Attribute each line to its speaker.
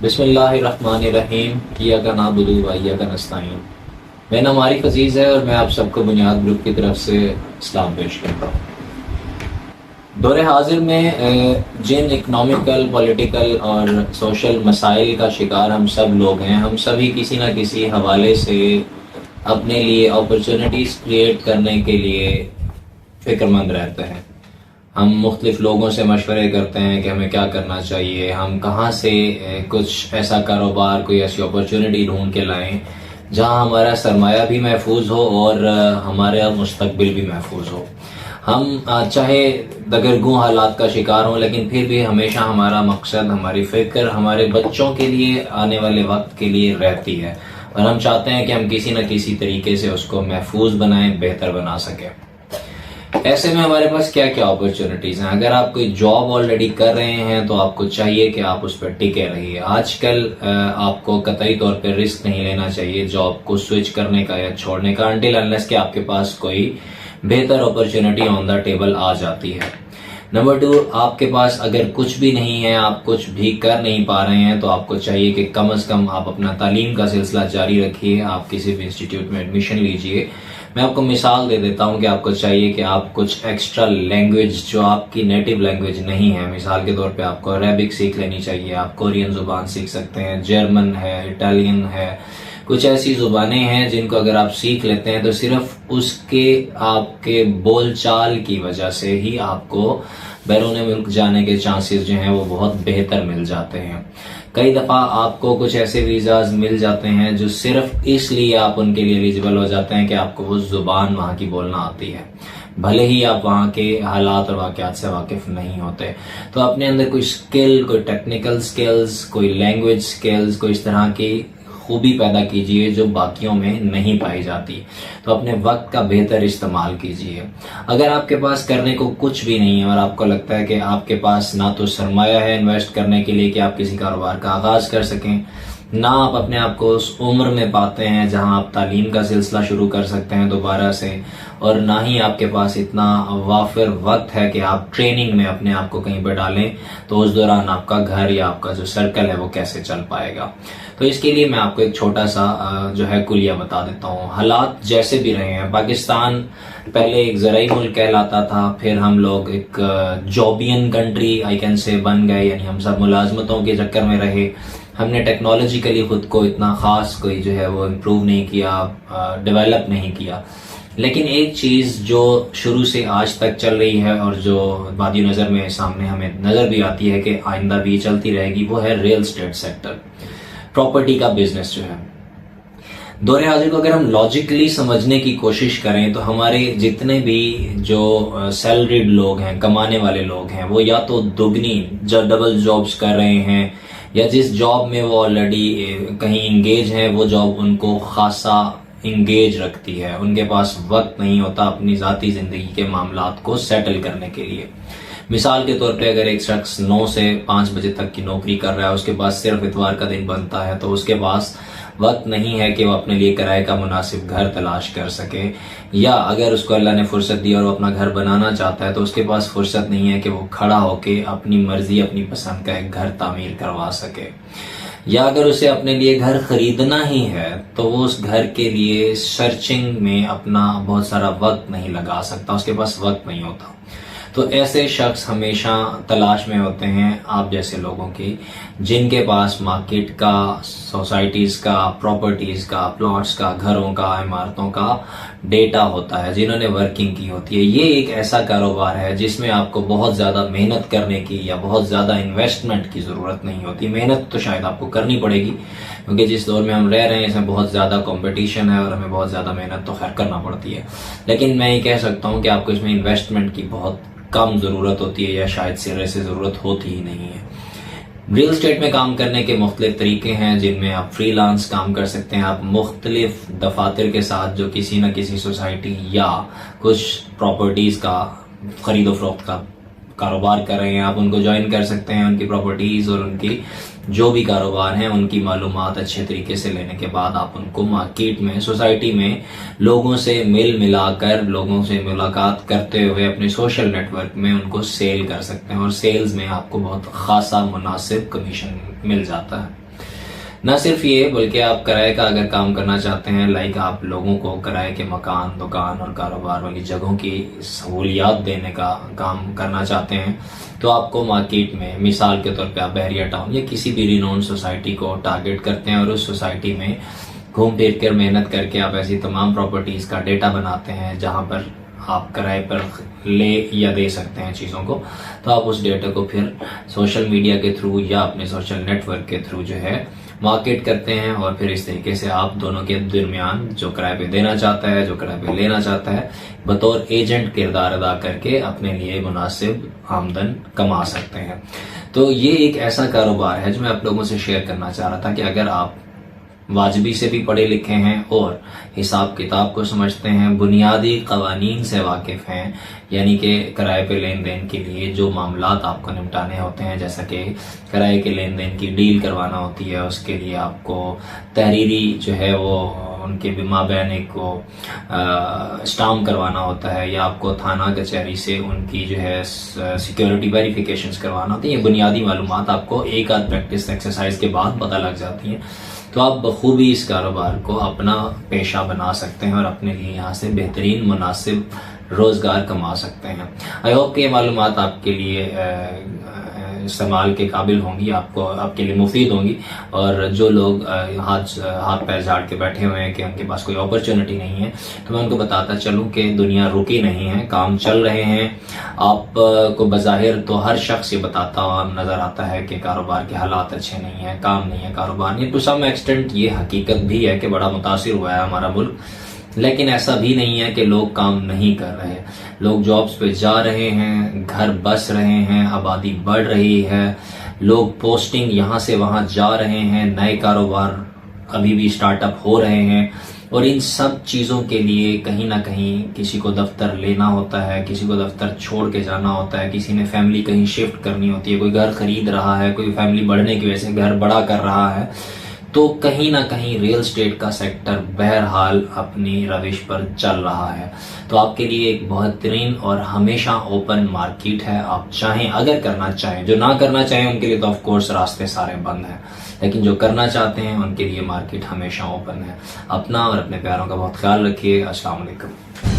Speaker 1: بسم اللہ الرحمن الرحیم، ایاک نعبد و ایاک نستعین۔ میں نام عارف عزیز ہے اور میں آپ سب کو بنیاد گروپ کی طرف سے اسلام پیش کرتا ہوں۔ دور حاضر میں جن اکنامیکل، پولیٹیکل اور سوشل مسائل کا شکار ہم سب لوگ ہیں، ہم سبھی کسی نہ کسی حوالے سے اپنے لیے اپرچونٹیز کریٹ کرنے کے لیے فکر مند رہتے ہیں۔ ہم مختلف لوگوں سے مشورے کرتے ہیں کہ ہمیں کیا کرنا چاہیے، ہم کہاں سے کچھ ایسا کاروبار، کوئی ایسی اپرچونٹی ڈھونڈ کے لائیں جہاں ہمارا سرمایہ بھی محفوظ ہو اور ہمارا مستقبل بھی محفوظ ہو۔ ہم چاہے دگرگوں حالات کا شکار ہوں، لیکن پھر بھی ہمیشہ ہمارا مقصد، ہماری فکر ہمارے بچوں کے لیے، آنے والے وقت کے لیے رہتی ہے، اور ہم چاہتے ہیں کہ ہم کسی نہ کسی طریقے سے اس کو محفوظ بنائیں، بہتر بنا سکیں۔ ایسے میں ہمارے پاس کیا کیا اپرچونٹیز ہیں؟ اگر آپ کوئی جاب آلریڈی کر رہے ہیں تو آپ کو چاہیے کہ آپ اس پر ٹکے رہیے۔ آج کل آپ کو قطعی طور پہ رسک نہیں لینا چاہیے جاب کو سوئچ کرنے کا یا چھوڑنے کا، انٹل انلیس کہ آپ کے پاس کوئی بہتر اپرچونٹی آن دا ٹیبل آ جاتی ہے۔ نمبر 2، آپ کے پاس اگر کچھ بھی نہیں ہے، آپ کچھ بھی کر نہیں پا رہے ہیں، تو آپ کو چاہیے کہ کم از کم آپ اپنا تعلیم کا سلسلہ جاری رکھیے، آپ کسی بھی انسٹیٹیوٹ میں ایڈمیشن لیجئے۔ میں آپ کو مثال دے دیتا ہوں کہ آپ کو چاہیے کہ آپ کچھ ایکسٹرا لینگویج جو آپ کی نیٹو لینگویج نہیں ہے، مثال کے طور پہ آپ کو عربک سیکھ لینی چاہیے، آپ کورین زبان سیکھ سکتے ہیں، جرمن ہے، اٹالین ہے، کچھ ایسی زبانیں ہیں جن کو اگر آپ سیکھ لیتے ہیں تو صرف اس کے آپ کے بول چال کی وجہ سے ہی آپ کو بیرون ملک جانے کے چانسز جو ہیں وہ بہت بہتر مل جاتے ہیں۔ کئی دفعہ آپ کو کچھ ایسے ویزاز مل جاتے ہیں جو صرف اس لیے آپ ان کے لیے ایلیجیبل ہو جاتے ہیں کہ آپ کو وہ زبان وہاں کی بولنا آتی ہے، بھلے ہی آپ وہاں کے حالات اور واقعات سے واقف نہیں ہوتے۔ تو اپنے اندر کوئی سکل، کوئی ٹیکنیکل سکلز، کوئی لینگویج سکلز، کوئی اس طرح کی خوبی پیدا کیجئے جو باقیوں میں نہیں پائی جاتی۔ تو اپنے وقت کا بہتر استعمال کیجئے۔ اگر آپ کے پاس کرنے کو کچھ بھی نہیں ہے اور آپ کو لگتا ہے کہ آپ کے پاس نہ تو سرمایہ ہے انویسٹ کرنے کے لیے کہ آپ کسی کاروبار کا آغاز کر سکیں، نہ آپ اپنے آپ کو اس عمر میں پاتے ہیں جہاں آپ تعلیم کا سلسلہ شروع کر سکتے ہیں دوبارہ سے، اور نہ ہی آپ کے پاس اتنا وافر وقت ہے کہ آپ ٹریننگ میں اپنے آپ کو کہیں پہ ڈالیں، تو اس دوران آپ کا گھر یا آپ کا جو سرکل ہے وہ کیسے چل پائے گا؟ تو اس کے لیے میں آپ کو ایک چھوٹا سا جو ہے کلیہ بتا دیتا ہوں۔ حالات جیسے بھی رہے ہیں، پاکستان پہلے ایک زرعی ملک کہلاتا تھا، پھر ہم لوگ ایک جابین کنٹری آئی کین سے بن گئے، یعنی ہم سب ملازمتوں کے چکر میں رہے۔ ہم نے ٹیکنالوجیکلی خود کو اتنا خاص کوئی جو ہے وہ امپروو نہیں کیا، ڈیولپ نہیں کیا۔ لیکن ایک چیز جو شروع سے آج تک چل رہی ہے اور جو بادی نظر میں سامنے ہمیں نظر بھی آتی ہے کہ آئندہ بھی چلتی رہے گی، وہ ہے ریل اسٹیٹ سیکٹر، پراپرٹی کا بزنس جو ہے۔ دور حاضر کو اگر ہم لاجیکلی سمجھنے کی کوشش کریں تو ہمارے جتنے بھی جو سیلریڈ لوگ ہیں، کمانے والے لوگ ہیں، وہ یا تو دگنی ڈبل جابز کر رہے ہیں، یا جس جاب میں وہ آلریڈی کہیں انگیج ہیں وہ جاب ان کو خاصا انگیج رکھتی ہے، ان کے پاس وقت نہیں ہوتا اپنی ذاتی زندگی کے معاملات کو سیٹل کرنے کے لیے۔ مثال کے طور پہ اگر ایک شخص 9 سے 5 بجے تک کی نوکری کر رہا ہے، اس کے پاس صرف اتوار کا دن بنتا ہے، تو اس کے پاس وقت نہیں ہے کہ وہ اپنے لیے کرائے کا مناسب گھر تلاش کر سکے، یا اگر اس کو اللہ نے فرصت دی اور وہ اپنا گھر بنانا چاہتا ہے تو اس کے پاس فرصت نہیں ہے کہ وہ کھڑا ہو کے اپنی مرضی، اپنی پسند کا ایک گھر تعمیر کروا سکے۔ یا اگر اسے اپنے لیے گھر خریدنا ہی ہے تو وہ اس گھر کے لیے سرچنگ میں اپنا بہت سارا وقت نہیں لگا سکتا، اس کے پاس وقت نہیں ہوتا۔ تو ایسے شخص ہمیشہ تلاش میں ہوتے ہیں آپ جیسے لوگوں کی، جن کے پاس مارکیٹ کا، سوسائٹیز کا، پراپرٹیز کا، پلاٹس کا، گھروں کا، عمارتوں کا ڈیٹا ہوتا ہے، جنہوں نے ورکنگ کی ہوتی ہے۔ یہ ایک ایسا کاروبار ہے جس میں آپ کو بہت زیادہ محنت کرنے کی یا بہت زیادہ انویسٹمنٹ کی ضرورت نہیں ہوتی۔ محنت تو شاید آپ کو کرنی پڑے گی، کیونکہ جس دور میں ہم رہ رہے ہیں اس میں بہت زیادہ کمپٹیشن ہے اور ہمیں بہت زیادہ محنت تو خیر کرنا پڑتی ہے، لیکن میں یہ کہہ سکتا ہوں کہ آپ کو اس میں انویسٹمنٹ کی بہت کم ضرورت ہوتی ہے، یا شاید سرے سے ضرورت ہوتی ہی نہیں ہے۔ ریل اسٹیٹ میں کام کرنے کے مختلف طریقے ہیں جن میں آپ فری لانس کام کر سکتے ہیں، آپ مختلف دفاتر کے ساتھ جو کسی نہ کسی سوسائٹی یا کچھ پراپرٹیز کا خرید و فروخت کا کاروبار کر رہے ہیں، آپ ان کو جوائن کر سکتے ہیں۔ ان کی پراپرٹیز اور ان کی جو بھی کاروبار ہیں ان کی معلومات اچھے طریقے سے لینے کے بعد آپ ان کو مارکیٹ میں، سوسائٹی میں لوگوں سے مل ملا کر، لوگوں سے ملاقات کرتے ہوئے اپنے سوشل نیٹ ورک میں ان کو سیل کر سکتے ہیں، اور سیلز میں آپ کو بہت خاصا مناسب کمیشن مل جاتا ہے۔ نہ صرف یہ بلکہ آپ کرائے کا اگر کام کرنا چاہتے ہیں، لائک آپ لوگوں کو کرائے کے مکان، دکان اور کاروبار والی جگہوں کی سہولیات دینے کا کام کرنا چاہتے ہیں، تو آپ کو مارکیٹ میں مثال کے طور پہ آپ بحریہ ٹاؤن یا کسی بھی رینون سوسائٹی کو ٹارگٹ کرتے ہیں اور اس سوسائٹی میں گھوم پھر کر محنت کر کے آپ ایسی تمام پراپرٹیز کا ڈیٹا بناتے ہیں جہاں پر آپ کرائے پر لے یا دے سکتے ہیں چیزوں کو. تو آپ اس ڈیٹا کو پھر سوشل میڈیا کے تھرو یا اپنے سوشل نیٹ ورک کے تھرو جو ہے مارکیٹ کرتے ہیں، اور پھر اس طریقے سے آپ دونوں کے درمیان جو کرائے پہ دینا چاہتا ہے، جو کرائے پہ لینا چاہتا ہے، بطور ایجنٹ کردار ادا کر کے اپنے لیے مناسب آمدن کما سکتے ہیں. تو یہ ایک ایسا کاروبار ہے جو میں آپ لوگوں سے شیئر کرنا چاہ رہا تھا کہ اگر آپ واجبی سے بھی پڑھے لکھے ہیں اور حساب کتاب کو سمجھتے ہیں، بنیادی قوانین سے واقف ہیں، یعنی کہ کرائے پہ لین دین کے لیے جو معاملات آپ کو نمٹانے ہوتے ہیں، جیسا کہ کرائے کے لین دین کی ڈیل کروانا ہوتی ہے، اس کے لیے آپ کو تحریری جو ہے وہ ان کے مابین ایک کو اسٹامپ کروانا ہوتا ہے، یا آپ کو تھانہ کچہری سے ان کی جو ہے سیکیورٹی ویریفیکیشنز کروانا ہوتی ہیں. یہ بنیادی معلومات آپ کو ایک آدھ پریکٹس ایکسرسائز کے بعد پتہ لگ جاتی ہیں. تو آپ بخوبی اس کاروبار کو اپنا پیشہ بنا سکتے ہیں اور اپنے لیے یہاں سے بہترین مناسب روزگار کما سکتے ہیں. آئی ہوپ کہ یہ معلومات آپ کے لیے استعمال کے قابل ہوں گی، آپ کے لیے مفید ہوں گی. اور جو لوگ ہاتھ پیر جھاڑ کے بیٹھے ہوئے ہیں کہ ان کے پاس کوئی اپرچونٹی نہیں ہے، تو میں ان کو بتاتا چلوں کہ دنیا رکی نہیں ہے، کام چل رہے ہیں. آپ کو بظاہر تو ہر شخص یہ بتاتا نظر آتا ہے کہ کاروبار کے حالات اچھے نہیں ہیں، کام نہیں ہے، کاروبار نہیں. ٹو سم ایکسٹینٹ یہ حقیقت بھی ہے کہ بڑا متاثر ہوا ہے ہمارا ملک، لیکن ایسا بھی نہیں ہے کہ لوگ کام نہیں کر رہے. لوگ جابز پہ جا رہے ہیں، گھر بس رہے ہیں، آبادی بڑھ رہی ہے، لوگ پوسٹنگ یہاں سے وہاں جا رہے ہیں، نئے کاروبار ابھی بھی سٹارٹ اپ ہو رہے ہیں. اور ان سب چیزوں کے لیے کہیں نہ کہیں کسی کو دفتر لینا ہوتا ہے، کسی کو دفتر چھوڑ کے جانا ہوتا ہے، کسی نے فیملی کہیں شفٹ کرنی ہوتی ہے، کوئی گھر خرید رہا ہے، کوئی فیملی بڑھنے کی وجہ سے گھر بڑا کر رہا ہے. تو کہیں نہ کہیں ریل اسٹیٹ کا سیکٹر بہرحال اپنی روش پر چل رہا ہے. تو آپ کے لیے ایک بہترین اور ہمیشہ اوپن مارکیٹ ہے. آپ چاہیں، اگر کرنا چاہیں، جو نہ کرنا چاہیں ان کے لیے تو آف کورس راستے سارے بند ہیں، لیکن جو کرنا چاہتے ہیں ان کے لیے مارکیٹ ہمیشہ اوپن ہے. اپنا اور اپنے پیاروں کا بہت خیال رکھیے. السلام علیکم.